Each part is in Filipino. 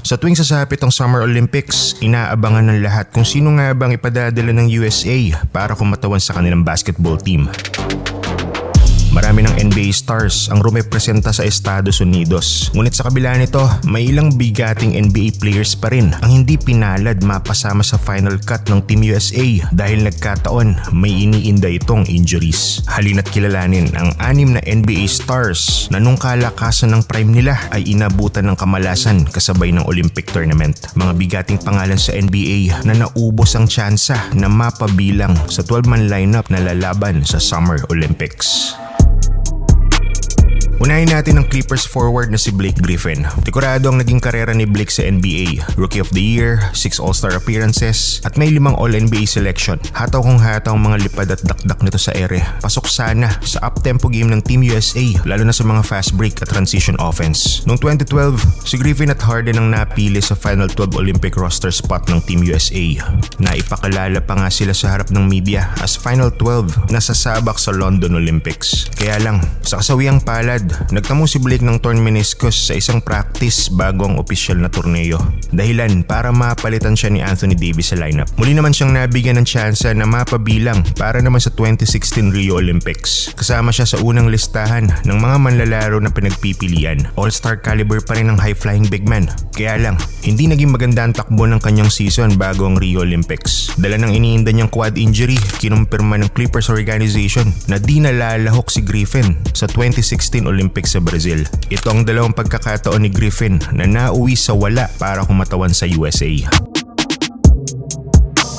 Sa tuwing sasapit ang Summer Olympics, inaabangan ng lahat kung sino nga bang ipadadala ng USA para kumatawan sa kanilang basketball team. Marami ng NBA stars ang rumepresenta sa Estados Unidos. Ngunit sa kabila nito, may ilang bigating NBA players pa rin ang hindi pinalad mapasama sa final cut ng Team USA dahil nagkataon may iniinda itong injuries. Halina't kilalanin ang 6 na NBA stars na nung kalakasan ng prime nila ay inabutan ng kamalasan kasabay ng Olympic tournament. Mga bigating pangalan sa NBA na naubos ang tsansa na mapabilang sa 12-man lineup na lalaban sa Summer Olympics. Unahin natin ang Clippers forward na si Blake Griffin. Dekorado ang naging karera ni Blake sa NBA. Rookie of the Year, 6 All-Star appearances, at may 5 All-NBA selection. Hataw kung hataw ang mga lipad at dakdak nito sa ere. Pasok sana sa up-tempo game ng Team USA, lalo na sa mga fast break at transition offense. Noong 2012, si Griffin at Harden ang napili sa Final 12 Olympic roster spot ng Team USA. Naipakalala pa nga sila sa harap ng media as Final 12 na sasabak sa London Olympics. Kaya lang, sa kasawiang palad, nagtamo si Blake ng torn meniscus sa isang practice bago ang opisyal na torneo. Dahilan para mapalitan siya ni Anthony Davis sa lineup. Muli naman siyang nabigyan ng tsansa na mapabilang para naman sa 2016 Rio Olympics. Kasama siya sa unang listahan ng mga manlalaro na pinagpipilian. All-star caliber pa rin ang high-flying big man. Kaya lang, hindi naging maganda ang takbo ng kanyang season bago ang Rio Olympics. Dala ng iniinda niyang quad injury, kinumpirma ng Clippers organization na di nalalahok si Griffin sa 2016 Olympics sa Brazil. Ito ang dalawang pagkakataon ni Griffin na nauwi sa wala para kumatawan sa USA.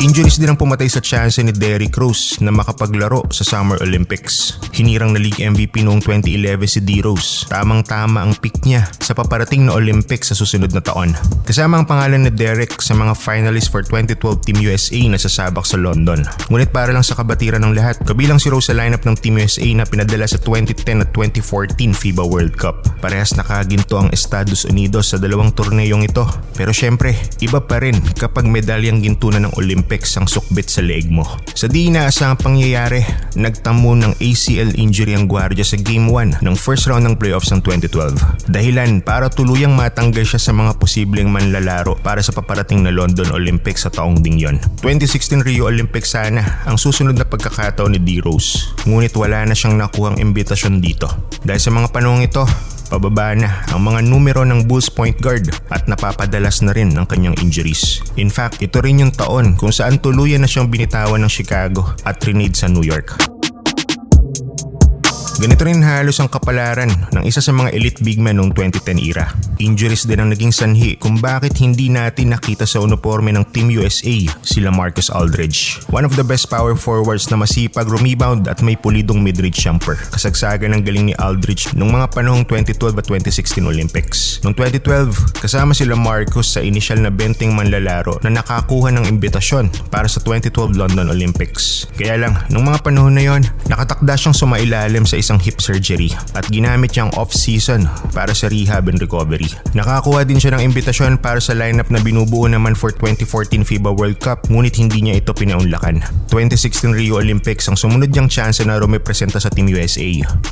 Injuries din ang pumatay sa tsansa ni Derrick Rose na makapaglaro sa Summer Olympics. Hinirang na league MVP noong 2011 si D-Rose. Tamang-tama ang pick niya sa paparating na Olympics sa susunod na taon. Kasama ang pangalan ni Derrick sa mga finalists for 2012 Team USA na sasabak sa London. Ngunit para lang sa kabatiran ng lahat, kabilang si Rose sa lineup ng Team USA na pinadala sa 2010 at 2014 FIBA World Cup. Parehas nakaginto ang Estados Unidos sa dalawang torneyong ito. Pero syempre, iba pa rin kapag medalyang ginto na ng Olympics ang sukbit sa leeg mo. Sa di inaasahang pangyayari, nagtamo ng ACL injury ang gwardiya sa Game 1 ng first round ng playoffs ng 2012. Dahilan para tuluyang matanggal siya sa mga posibleng manlalaro para sa paparating na London Olympics sa taong ding yon. 2016 Rio Olympics sana ang susunod na pagkakataon ni D-Rose. Ngunit wala na siyang nakuhang imbitasyon dito. Dahil sa mga panahong ito, pababa na ang mga numero ng Bulls point guard at napapadalas na rin ang kanyang injuries. In fact, ito rin yung taon kung saan tuluyan na siyang binitawan ng Chicago at trinade sa New York. Ganito rin halos ang kapalaran ng isa sa mga elite big men noong 2010 era. Injuries din ang naging sanhi kung bakit hindi natin nakita sa uniforme ng Team USA sila Marcus Aldridge. One of the best power forwards na masipag rumebound at may pulidong midrange jumper. Kasagsagan ng galing ni Aldridge noong mga panahong 2012 at 2016 Olympics. Noong 2012, kasama sila Marcus sa inisyal na 20 manlalaro na nakakuha ng imbitasyon para sa 2012 London Olympics. Kaya lang, noong mga panahon na yon, nakatakda siyang sumailalim sa isang hip surgery at ginamit niyang off-season para sa rehab and recovery. Nakakuha din siya ng imbitasyon para sa lineup na binubuo naman for 2014 FIBA World Cup ngunit hindi niya ito pinaunlakan. 2016 Rio Olympics ang sumunod niyang tsansa na rumepresenta sa Team USA.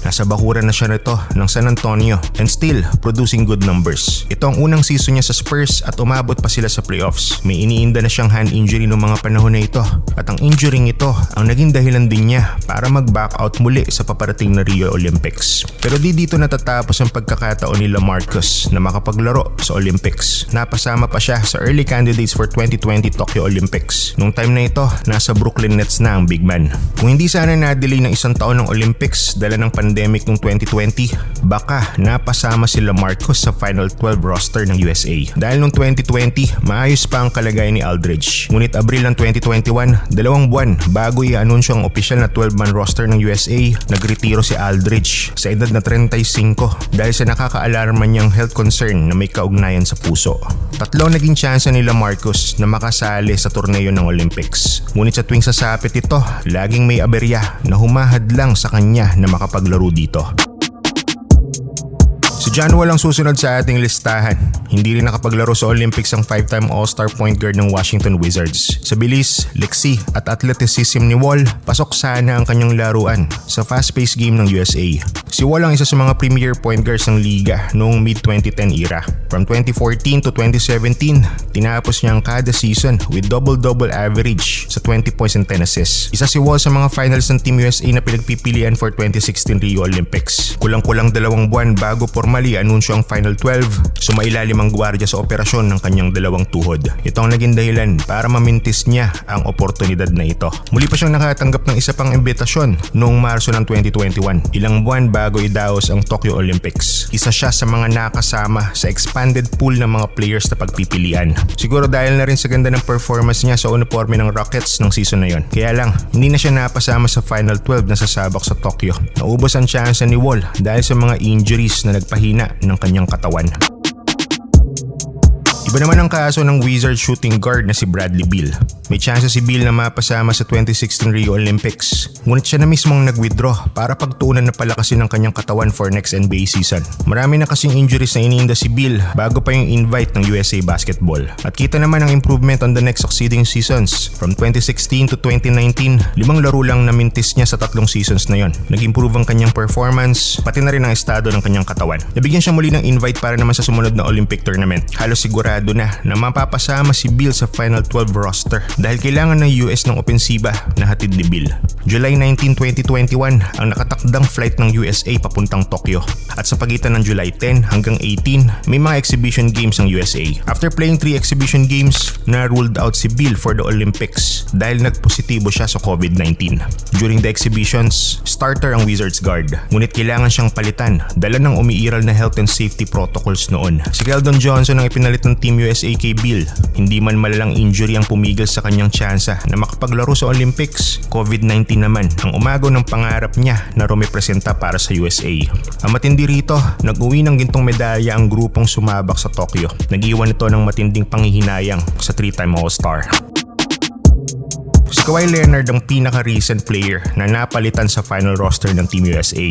Nasa bakuran na siya nito ng San Antonio and still producing good numbers. Ito ang unang season niya sa Spurs at umabot pa sila sa playoffs. May iniinda na siyang hand injury noong mga panahon na ito at ang injury ito ang naging dahilan din niya para mag-back out muli sa paparating na Rio Olympics. Pero di dito natatapos ang pagkakataon ni Lamarcus na makapaglaro sa Olympics. Napasama pa siya sa early candidates for 2020 Tokyo Olympics. Noong time na ito, nasa Brooklyn Nets na ang big man. Kung hindi sana na-delay ng isang taon ng Olympics dala ng pandemic noong 2020, baka napasama si Lamarcus sa Final 12 roster ng USA. Dahil noong 2020, maayos pa ang kalagayan ni Aldridge. Ngunit Abril ng 2021, 2 buwan bago i-anunsyo ang opisyal na 12-man roster ng USA, nagretiro si Aldridge sa edad na 35 dahil sa nakakaalarma niyang health concern na may kaugnayan sa puso. 3 naging tsansa ni Lamarcus na makasali sa torneo ng Olympics. Ngunit sa tuwing sasapit ito, laging may aberya na humahadlang sa kanya na makapaglaro dito. Si John Wall ang susunod sa ating listahan. Hindi rin nakapaglaro sa Olympics ang 5-time All-Star point guard ng Washington Wizards. Sa bilis, leksi at athleticism ni Wall, pasok sana ang kanyang laruan sa fast-paced game ng USA. Si Wall ang isa sa mga premier point guards ng liga noong mid-2010 era. From 2014 to 2017, tinapos niya ang kada season with double-double average sa 20 points and 10 assists. Isa si Wall sa mga finals ng Team USA na pinagpipilian for 2016 Rio Olympics. Kulang-kulang 2 buwan bago formally anunsyo ang Final 12, sumailalim ang gwardiya sa operasyon ng kanyang dalawang tuhod. Ito ang naging dahilan para mamintis niya ang oportunidad na ito. Muli pa siyang nakatanggap ng isa pang imbitasyon noong Marso ng 2021, ilang buwan bago idaos ang Tokyo Olympics. Isa siya sa mga nakasama sa expanded pool ng mga players na pagpipilian. Siguro dahil na rin sa ganda ng performance niya sa uniforme ng Rockets ng season na yon. Kaya lang, hindi na siya napasama sa Final 12 na sasabak sa Tokyo. Naubos ang chance ni Wall dahil sa mga injuries na nagpahina ng kanyang katawan. Iba naman ang kaso ng Wizards shooting guard na si Bradley Beal. May chance si Beal na mapasama sa 2016 Rio Olympics. Ngunit siya na mismong nag-withdraw para pagtuunan na palakasin ng kanyang katawan for next NBA season. Marami na kasing injuries na iniinda si Beal bago pa yung invite ng USA Basketball. At kita naman ang improvement on the next succeeding seasons. From 2016 to 2019, 5 laro lang na mintis niya sa 3 seasons na yon. Nag-improve ang kanyang performance, pati na rin ang estado ng kanyang katawan. Nabigyan siya muli ng invite para naman sa sumunod na Olympic tournament. Halos sigurado na mapapasama si Beal sa Final 12 roster dahil kailangan ng US ng opensiba na hatid ni Beal. July 19, 2021 ang nakatakdang flight ng USA papuntang Tokyo at sa pagitan ng July 10 hanggang 18 may mga exhibition games ng USA. After playing 3 exhibition games, na-ruled out si Beal for the Olympics dahil nagpositibo siya sa COVID-19. During the exhibitions, starter ang Wizards guard, ngunit kailangan siyang palitan dala ng umiiral na health and safety protocols noon. Si Keldon Johnson ang ipinalit ng Team USA kay Beal. Hindi man malalang injury ang pumigil sa kanyang tsansa na makapaglaro sa Olympics, COVID-19 naman ang umagaw ng pangarap niya na rumepresenta para sa USA. Ang matindi rito, nag-uwi ng gintong medalya ang grupong sumabak sa Tokyo. Nag-iwan ito ng matinding panghihinayang sa 3-time All-Star. Si Kawhi Leonard ang pinaka-recent player na napalitan sa final roster ng Team USA.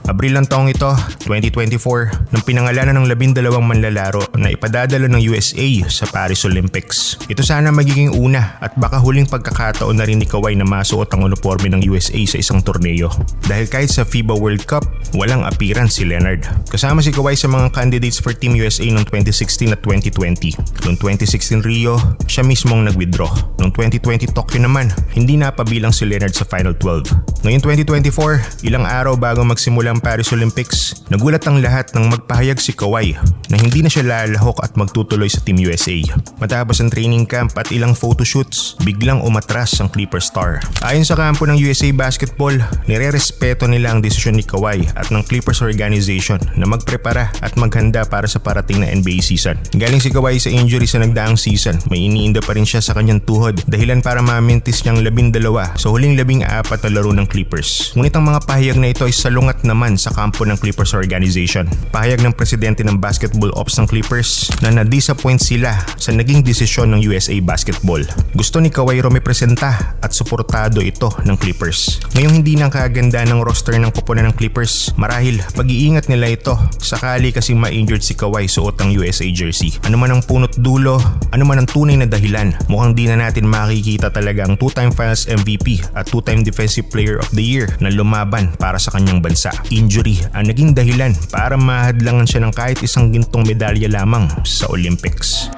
Abril ng taong ito, 2024, nang pinangalanan ng 12 manlalaro na ipadadalo ng USA sa Paris Olympics. Ito sana magiging una at baka huling pagkakataon na rin ni Kawhi na masuot ang uniforme ng USA sa isang torneo. Dahil kahit sa FIBA World Cup, walang appearance si Leonard. Kasama si Kawhi sa mga candidates for Team USA noong 2016 at 2020. Noong 2016 Rio, siya mismong nag-withdraw. Noong 2020 Tokyo naman, hindi napabilang si Leonard sa Final 12. Ngayong 2024, ilang araw bago magsimula ang Paris Olympics, nagulat ang lahat nang magpahayag si Kawhi na hindi na siya lalahok at magtutuloy sa Team USA. Matapos ang training camp at ilang photoshoots, biglang umatras ang Clippers star. Ayon sa kampo ng USA Basketball, nire-respeto nila ang desisyon ni Kawhi at ng Clippers organization na magprepara at maghanda para sa parating na NBA season. Galing si Kawhi sa injury sa nagdaang season, may iniinda pa rin siya sa kanyang tuhod, dahilan para mamintis niyang 12 sa huling 14 na laro ng Clippers. Ngunit ang mga pahayag na ito ay salungat naman sa kampo ng Clippers organization. Pahayag ng presidente ng basketball ops ng Clippers na na-disappoint sila sa naging desisyon ng USA Basketball. Gusto ni Kawhi rumepresenta at suportado ito ng Clippers. Ngayong hindi na kaganda ng roster ng koponan ng Clippers, marahil pag-iingat nila ito sakali kasing ma-injured si Kawhi suot ang USA jersey. Ano man ang punot dulo, ano man ang tunay na dahilan, mukhang di na natin makikita talaga ang 2-time Finals MVP at 2-time Defensive Player of the Year na lumaban para sa kanyang bansa. Injury ang naging dahilan para mahadlangan siya ng kahit isang gintong medalya lamang sa Olympics.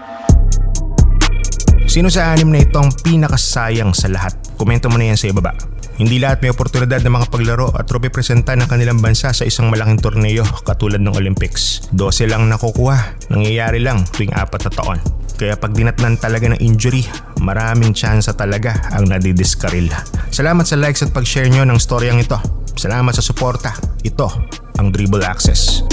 Sino sa anim na ito ang pinakasayang sa lahat? Komento mo na yan sa ibaba. Hindi lahat may oportunidad na makapaglaro at representa ng kanilang bansa sa isang malaking torneo katulad ng Olympics. 12 lang nakukuha, nangyayari lang tuwing 4 na taon. Kaya pag dinatnan talaga ng injury, maraming tsansa talaga ang nadidiskaril. Salamat sa likes at pag-share nyo ng storyang ito. Salamat sa suporta. Ito ang Dribble Access.